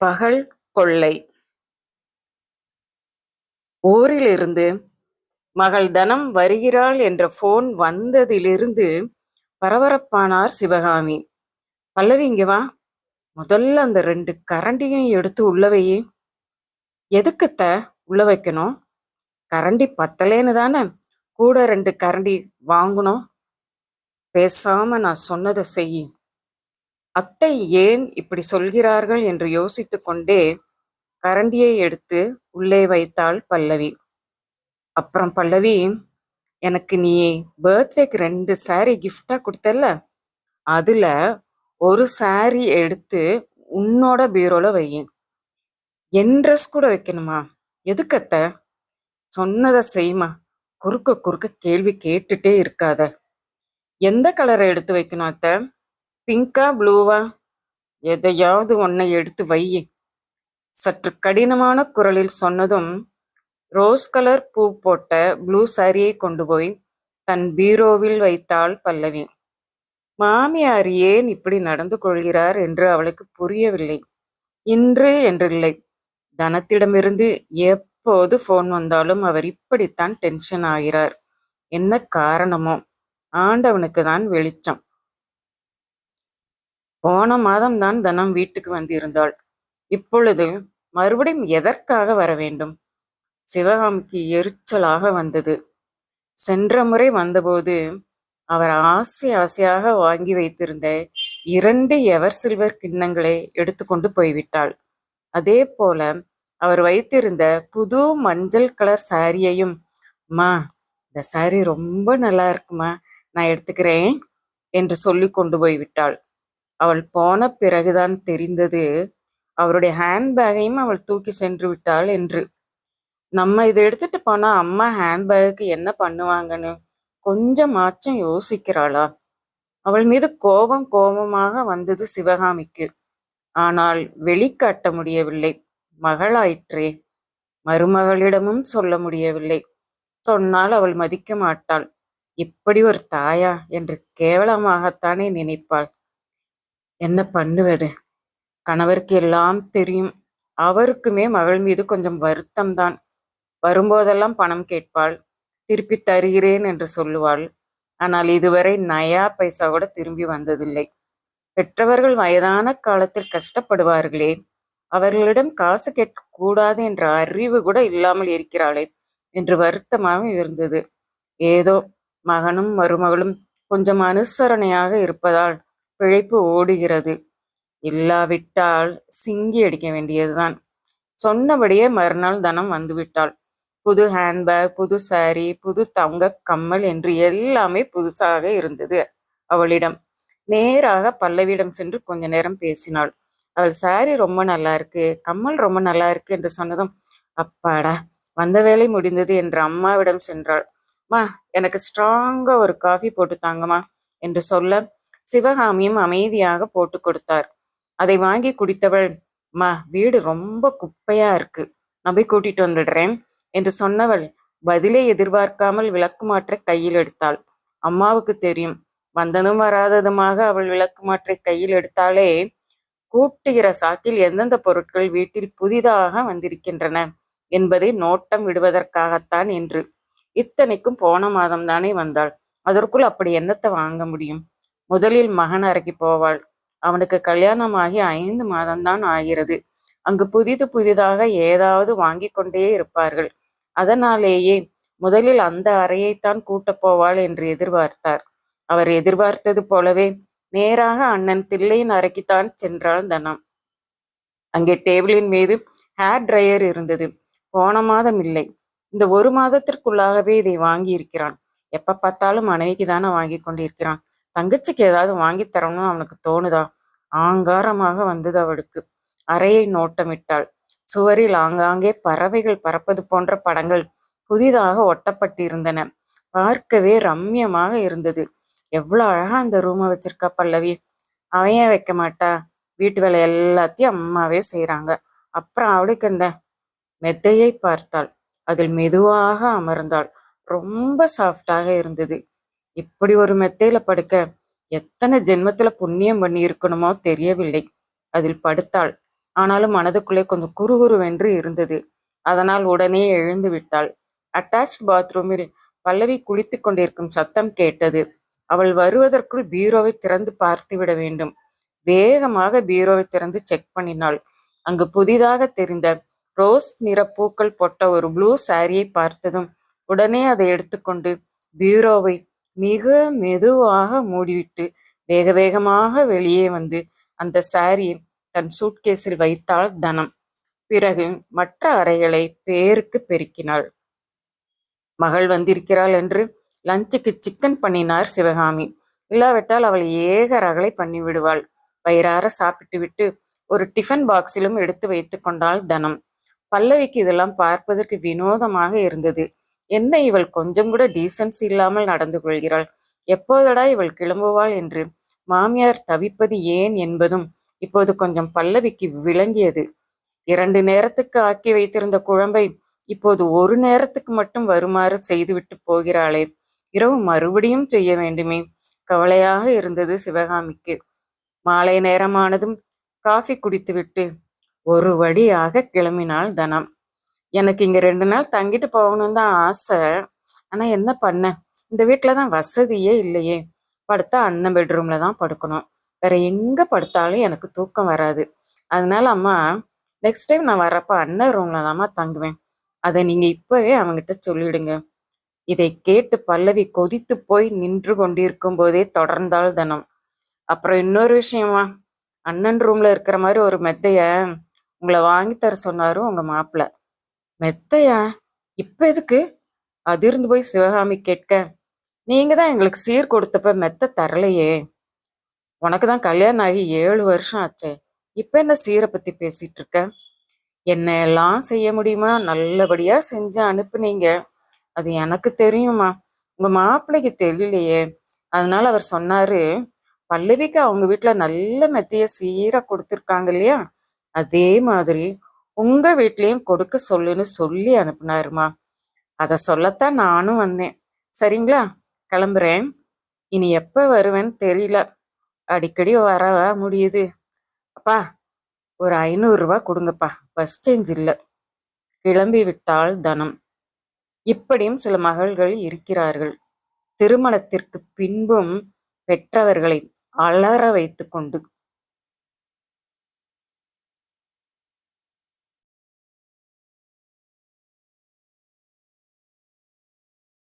பகல் கொள்ளை. ஊரிலிருந்து மகள் தனம் வருகிறாள் என்ற போன் வந்ததிலிருந்து பரபரப்பானார் சிவகாமி. பல்லவி, இங்க வா, முதல்ல அந்த 2 கரண்டியும் எடுத்து உள்ள வையே. எதுக்குத்த உள்ள வைக்கணும்? கரண்டி பத்தலேன்னு தானே கூட 2 கரண்டி வாங்கணும். பேசாம நான் சொன்னதை செய். அத்தை ஏன் இப்படி சொல்கிறார்கள் என்று யோசித்து கொண்டே கரண்டியை எடுத்து உள்ளே வைத்தாள் பல்லவி. அப்புறம் பல்லவி, எனக்கு நீ பர்த்டேக்கு 2 சாரி கிஃப்டா கொடுத்தல்ல, அதுல ஒரு சாரி எடுத்து உன்னோட பீரோல வையேன். என் ட்ரெஸ் கூட வைக்கணுமா? எதுக்கத்த? சொன்னதை செய்யுமா, குறுக்க கேள்வி கேட்டுட்டே இருக்காத. எந்த கலரை எடுத்து வைக்கணும் அத்த? பிங்கா ப்ளூவா? எதையாவது ஒன்னை எடுத்து வையே. சற்று கடினமான குரலில் சொன்னதும் ரோஸ் கலர் பூ போட்ட ப்ளூ சாரியை கொண்டு போய் தன் பீரோவில் வைத்தாள் பல்லவி. மாமியார் ஏன் இப்படி நடந்து கொள்கிறார் என்று அவளுக்கு புரியவில்லை. இன்று என்றில்லை, தனத்திடமிருந்து எப்போது போன் வந்தாலும் அவர் இப்படித்தான் டென்ஷன் ஆகிறார். என்ன காரணமோ ஆண்டவனுக்கு தான் வெளிச்சம். போன மாதம்தான் தனம் வீட்டுக்கு வந்திருந்தாள். இப்பொழுது மறுபடியும் எதற்காக வர வேண்டும்? சிவகாமிக்கு எரிச்சலாக வந்தது. சென்ற முறை வந்தபோது அவர் ஆசையாக வாங்கி வைத்திருந்த 2 எவர் சில்வர் கிண்ணங்களை எடுத்துக்கொண்டு போய்விட்டாள். அதே போல அவர் வைத்திருந்த புது மஞ்சள் கலர் சாரியையும், அம்மா இந்த சாரி ரொம்ப நல்லா இருக்குமா, நான் எடுத்துக்கிறேன் என்று சொல்லி கொண்டு போய்விட்டாள். அவள் போன பிறகுதான் தெரிந்தது அவருடைய ஹேண்ட்பேக்கையும் அவள் தூக்கி சென்று விட்டாள் என்று. நம்ம இதை எடுத்துட்டு போனா அம்மா ஹேண்ட்பேக்கு என்ன பண்ணுவாங்கன்னு கொஞ்சமாச்சும் யோசிக்கிறாளா? அவள் மீது கோபமாக வந்தது சிவகாமிக்கு. ஆனால் வெளிக்காட்ட முடியவில்லை. மகளாயிற்றே, மருமகளிடமும் சொல்ல முடியவில்லை. சொன்னால் அவள் மதிக்க மாட்டாள். இப்படி ஒரு தாயா என்று கேவலமாகத்தானே நினைப்பாள். என்ன பண்ணுவது? கணவருக்கு எல்லாம் தெரியும். அவருக்குமே மகள் மீது கொஞ்சம் வருத்தம்தான். வரும்போதெல்லாம் பணம் கேட்பாள், திருப்பி தருகிறேன் என்று சொல்லுவாள். ஆனால் இதுவரை நயா பைசா கூட திரும்பி வந்ததில்லை. பெற்றவர்கள் வயதான காலத்தில் கஷ்டப்படுவார்களே, அவர்களிடம் காசு கேட்கக்கூடாது என்ற அறிவு கூட இல்லாமல் இருக்கிறாளே என்று வருத்தமாக இருந்தது. ஏதோ மகனும் மருமகளும் கொஞ்சம் அனுசரணையாக இருப்பதால் பிழைப்பு ஓடுகிறது. இல்லாவிட்டால் சிங்கி அடிக்க வேண்டியதுதான். சொன்னபடியே மறுநாள் தனம் வந்துவிட்டாள். புது ஹேண்ட்பேக், புது சாரி, புது தங்க கம்மல் என்று எல்லாமே புதுசாக இருந்தது அவளிடம். நேராக பல்லவியிடம் சென்று கொஞ்ச நேரம் பேசினாள். அவள் சாரி ரொம்ப நல்லா இருக்கு, கம்மல் ரொம்ப நல்லா இருக்கு என்று சொன்னதும், அப்பாடா வந்த வேலை முடிந்தது என்று அம்மாவிடம் சென்றாள். மா, எனக்கு ஸ்ட்ராங்கா ஒரு காஃபி போட்டு தாங்கம்மா என்று சொல்ல சிவகாமியும் அமைதியாக போட்டு கொடுத்தார். அதை வாங்கி குடித்தவள், மா வீடு ரொம்ப குப்பையா இருக்கு, நான் போய் கூட்டிட்டு வந்துடுறேன் என்று சொன்னவள் பதிலை எதிர்பார்க்காமல் விளக்குமாற்றை கையில் எடுத்தாள். அம்மாவுக்கு தெரியும், வந்ததும் வராததுமாக அவள் விளக்குமாற்றை கையில் எடுத்தாலே கூட்டுகிற சாக்கில் எந்தெந்த பொருட்கள் வீட்டில் புதிதாக வந்திருக்கின்றன என்பதை நோட்டம் விடுவதற்காகத்தான் என்று. இத்தனைக்கும் போன மாதம்தானே வந்தாள். அதற்குள் அப்படி என்னத்தை வாங்க முடியும்? முதலில் மகன் அறைக்கு போவாள். அவனுக்கு கல்யாணமாகி 5 மாதம்தான் ஆகிறது. அங்கு புதிதாக ஏதாவது வாங்கி கொண்டே இருப்பார்கள். அதனாலேயே முதலில் அந்த அறையைத்தான் கூட்டப் போவாள் என்று எதிர்பார்த்தார். அவர் எதிர்பார்த்தது போலவே நேராக அண்ணன் தில்லையின் அறைக்குத்தான் சென்றாள் தனம். அங்கே டேபிளின் மீது ஹேர் ட்ரையர் இருந்தது. போன மாதம் இல்லை, இந்த 1 மாதத்திற்குள்ளாகவே இதை வாங்கி இருக்கிறான். எப்ப பார்த்தாலும் மனைவிக்கு தானே வாங்கி கொண்டிருக்கிறான். தங்கச்சிக்கு ஏதாவது வாங்கி தரணும்னு அவனுக்கு தோணுதா? ஆங்காரமாக வந்தது அவளுக்கு. அறையை நோட்டமிட்டாள். சுவரில் ஆங்காங்கே பறவைகள் பறப்பது போன்ற படங்கள் புதிதாக ஒட்டப்பட்டிருந்தன. பார்க்கவே ரம்யமாக இருந்தது. எவ்வளோ அழகா அந்த ரூமை வச்சிருக்கா பல்லவி. அவையே வைக்க மாட்டா? வீட்டு வேலை எல்லாத்தையும் அம்மாவே செய்கிறாங்க. அப்புறம் அவளுக்கு என்ன? மெத்தையை பார்த்தாள். அதில் மெதுவாக அமர்ந்தாள். ரொம்ப சாஃப்டாக இருந்தது. இப்படி ஒரு மெத்தையில படுக்க எத்தனை ஜென்மத்துல புண்ணியம் பண்ணி இருக்கணுமோ தெரியவில்லை. அதில் படுத்தாள். ஆனாலும் மனதுக்குள்ளே கொஞ்சம் குறுகுறுவென்று இருந்தது. அதனால் உடனே எழுந்து விட்டாள். அட்டாச்ட் பாத்ரூமில் பல்லவி குளித்துக் கொண்டிருக்கும் சத்தம் கேட்டது. அவள் வருவதற்குள் பீரோவை திறந்து பார்த்துவிட வேண்டும். வேகமாக பீரோவை திறந்து செக் பண்ணினாள். அங்கு புதிதாக தெரிந்த ரோஸ் நிற பூக்கள் போட்ட ஒரு ப்ளூ சாரியை பார்த்ததும் உடனே அதை எடுத்துக்கொண்டு பீரோவை மிக மெதுவாக மூடிவிட்டு வேக வேகமாக வெளியே வந்து அந்த சாரியை தன் சூட்கேஸில் வைத்தாள் தனம். பிறகு மற்ற அறைகளை பேருக்கு பெருக்கினாள். மகள் வந்திருக்கிறாள் என்று லஞ்சுக்கு சிக்கன் பண்ணினார் சிவகாமி. இல்லாவிட்டால் அவள் ஏக ரகளை பண்ணிவிடுவாள். வயிறார சாப்பிட்டு விட்டு ஒரு டிஃபன் பாக்ஸிலும் எடுத்து வைத்து கொண்டாள் தனம். பல்லவிக்கு இதெல்லாம் பார்ப்பதற்கு வினோதமாக இருந்தது. என்ன இவள் கொஞ்சம் கூட டீசன்சி இல்லாமல் நடந்து கொள்கிறாள், எப்போதடா இவள் கிளம்புவாள் என்று மாமியார் தவிப்பது ஏன் என்பதும் இப்போது கொஞ்சம் பல்லவிக்கு விளங்கியது. 2 நேரத்துக்கு ஆக்கி வைத்திருந்த குழம்பை இப்போது 1 நேரத்துக்கு மட்டும் வருமாறு செய்துவிட்டு போகிறாளே, இரவு மறுபடியும் செய்ய வேண்டுமே, கவலையாக இருந்தது சிவகாமிக்கு. மாலை நேரமானதும் காஃபி குடித்துவிட்டு ஒரு வழியாக கிளம்பினாள் தனம். எனக்கு இங்க 2 நாள் தங்கிட்டு போகணும்னு தான் ஆசை. ஆனா என்ன பண்ண, இந்த வீட்டுல தான் வசதியே இல்லையே. படுத்தா அண்ணன் பெட்ரூம்ல தான் படுக்கணும். வேற எங்க படுத்தாலும் எனக்கு தூக்கம் வராது. அதனால அம்மா, நெக்ஸ்ட் டைம் நான் வர்றப்ப அண்ணன் ரூம்ல தாம்மா தங்குவேன். அதை நீங்க இப்பவே அவங்கிட்ட சொல்லிடுங்க. இதை கேட்டு பல்லவி கொதித்து போய் நின்று கொண்டிருக்கும் போதே தொடர்ந்தாள் தனம். அப்புறம் இன்னொரு விஷயமா, அண்ணன் ரூம்ல இருக்கிற மாதிரி ஒரு மெத்தைய உங்களை வாங்கி தர சொன்னாரு உங்க மாப்பிள்ள. மெத்தையா? இப்ப எதுக்கு? அதிர்ந்து போய் சிவகாமி கேட்க, நீங்க தான் எங்களுக்கு சீர் கொடுத்தப்ப மெத்த தரலையே. உனக்கு தான் கல்யாணம் ஆகி 7 வருஷம் ஆச்சே, இப்ப என்ன சீரை பத்தி பேசிட்டு இருக்க? என்ன எல்லாம் செய்ய முடியுமா நல்லபடியா செஞ்சு அனுப்புனீங்க, அது எனக்கு தெரியுமா, உங்க மாப்பிள்ளைக்கு தெரியலையே. அதனால அவர் சொன்னாரு, பல்லவிக்கு அவங்க வீட்டுல நல்ல மெத்தைய சீரா கொடுத்துருக்காங்க இல்லையா, அதே மாதிரி உங்க வீட்லயும் கொடுக்க சொல்லுன்னு சொல்லி அனுப்புனாருமா. அதை சொல்லத்தான் நானும் வந்தேன். சரிங்களா, கிளம்புறேன். இனி எப்ப வருவேன்னு தெரியல, அடிக்கடி வர முடியுது. அப்பா, ஒரு 500 ரூபாய் கொடுங்கப்பா, பஸ் சேஞ்ச் இல்லை. கிளம்பி விட்டாள் தனம். இப்படியும் சில மகள்கள் இருக்கிறார்கள். திருமணத்திற்கு பின்பும் பெற்றவர்களை அலற வைத்து கொண்டு